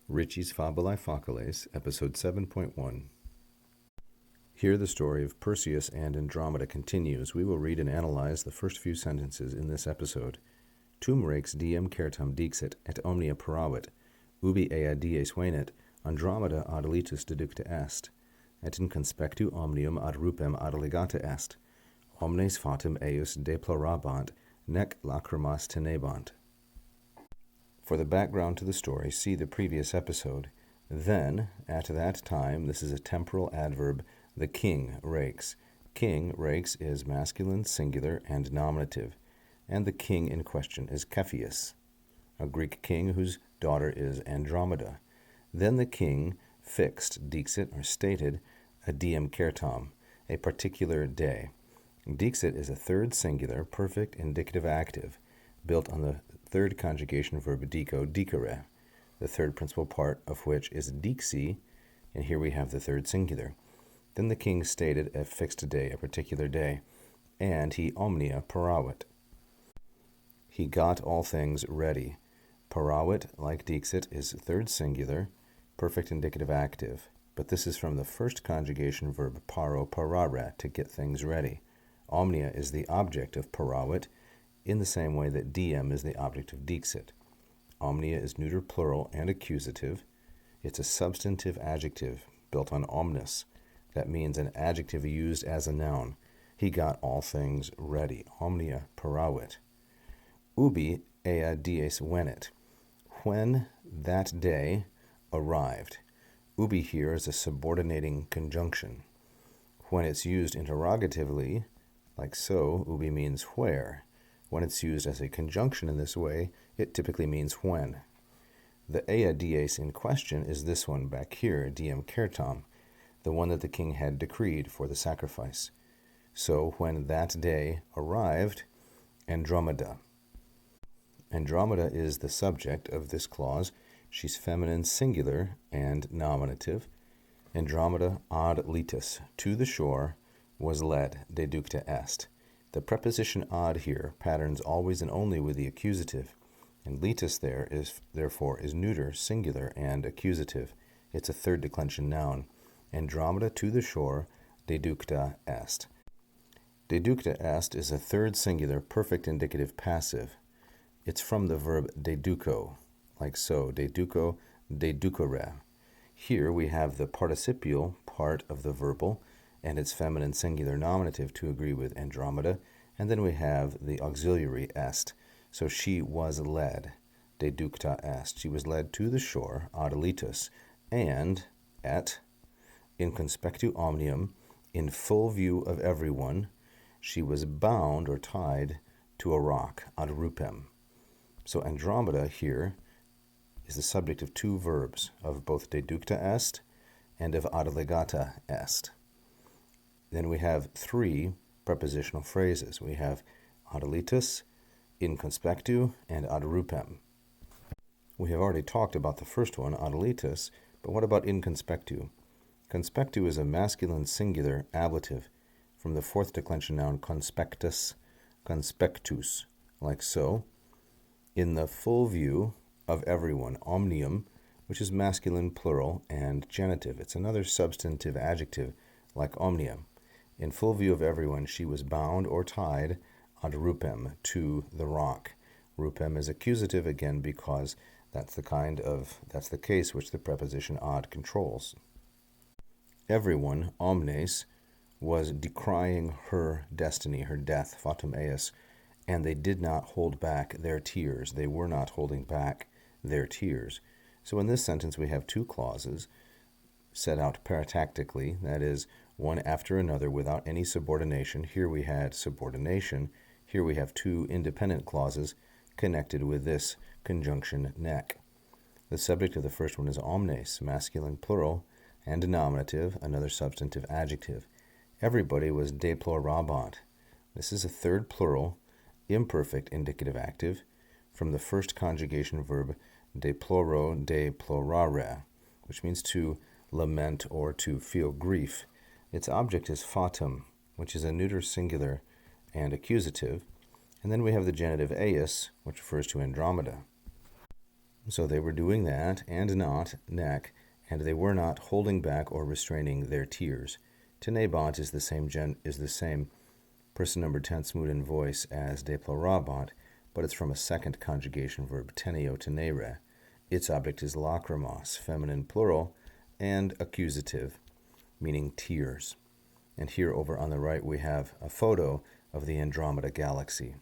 Ritchie's Fabulae Faciles, Episode 7.1. Here the story of Perseus and Andromeda continues. We will read and analyze the first few sentences in this episode. Tum rex diem certam dixit, et omnia paravit, ubi ea dies venet, Andromeda ad litus deducta est, et in conspectu omnium ad rupem ad legata est, omnes fatum eius deplorabant, nec lacrimas tenebant. For the background to the story, see the previous episode. Then, at that time, this is a temporal adverb, the king rex. King rex is masculine, singular, and nominative, and the king in question is Cepheus, a Greek king whose daughter is Andromeda. Then the king fixed, dixit, or stated, a diem certam, a particular day. Dixit is a third singular, perfect, indicative active, built on the third conjugation verb dico, dicere, the third principal part of which is dixi, and here we have the third singular. Then the king stated a fixed day, a particular day, and he omnia paravit. He got all things ready. Paravit, like dixit, is third singular, perfect indicative active, but this is from the first conjugation verb paro, parare, to get things ready. Omnia is the object of paravit, in the same way that diem is the object of dixit. Omnia is neuter plural and accusative. It's a substantive adjective built on omnis. That means an adjective used as a noun. He got all things ready. Omnia paravit. Ubi ea dies venet. When that day arrived. Ubi here is a subordinating conjunction. When it's used interrogatively, like so, ubi means where. When it's used as a conjunction in this way, it typically means when. The ea dies in question is this one back here, diem certam, the one that the king had decreed for the sacrifice. So when that day arrived, Andromeda. Andromeda is the subject of this clause. She's feminine singular and nominative. Andromeda ad litus, to the shore, was led, deducta est. The preposition ad here patterns always and only with the accusative, and litus there is therefore is neuter, singular, and accusative. It's a third declension noun. Andromeda to the shore, deducta est. Deducta est is a third singular, perfect indicative passive. It's from the verb deduco, like so, deduco, deducere. Here we have the participial part of the verbal, and its feminine singular nominative to agree with Andromeda, and then we have the auxiliary est. So she was led, deducta est. She was led to the shore, ad litus, and et, in conspectu omnium, in full view of everyone, she was bound or tied to a rock, ad rupem. So Andromeda here is the subject of two verbs, of both deducta est and of ad legata est. Then we have three prepositional phrases. We have ad litus, in conspectu, and ad rupem. We have already talked about the first one, ad litus, but what about in conspectu? Conspectu is a masculine singular ablative from the fourth declension noun conspectus, conspectus, like so. In the full view of everyone, omnium, which is masculine plural and genitive. It's another substantive adjective like omnium. In full view of everyone, she was bound or tied ad rupem, to the rock. Rupem is accusative again because that's the case which the preposition ad controls. Everyone, omnes, was decrying her destiny, her death, fatum eius, and they did not hold back their tears. They were not holding back their tears. So in this sentence we have two clauses set out paratactically, that is, one after another without any subordination. Here we had subordination. Here we have two independent clauses connected with this conjunction nec. The subject of the first one is omnes, masculine plural, and nominative, another substantive adjective. Everybody was deplorabant. This is a third plural, imperfect indicative active from the first conjugation verb deploro, deplorare, which means to lament or to feel grief. Its object is fatum, which is a neuter singular and accusative, and then we have the genitive eius, which refers to Andromeda. So they were doing that and not neck, and they were not holding back or restraining their tears. Tenebant is the same person number tense mood and voice as deplorabant, but it's from a second conjugation verb, teneo tenere. Its object is lacrimos, feminine plural, and accusative, meaning tears. And here over on the right we have a photo of the Andromeda Galaxy.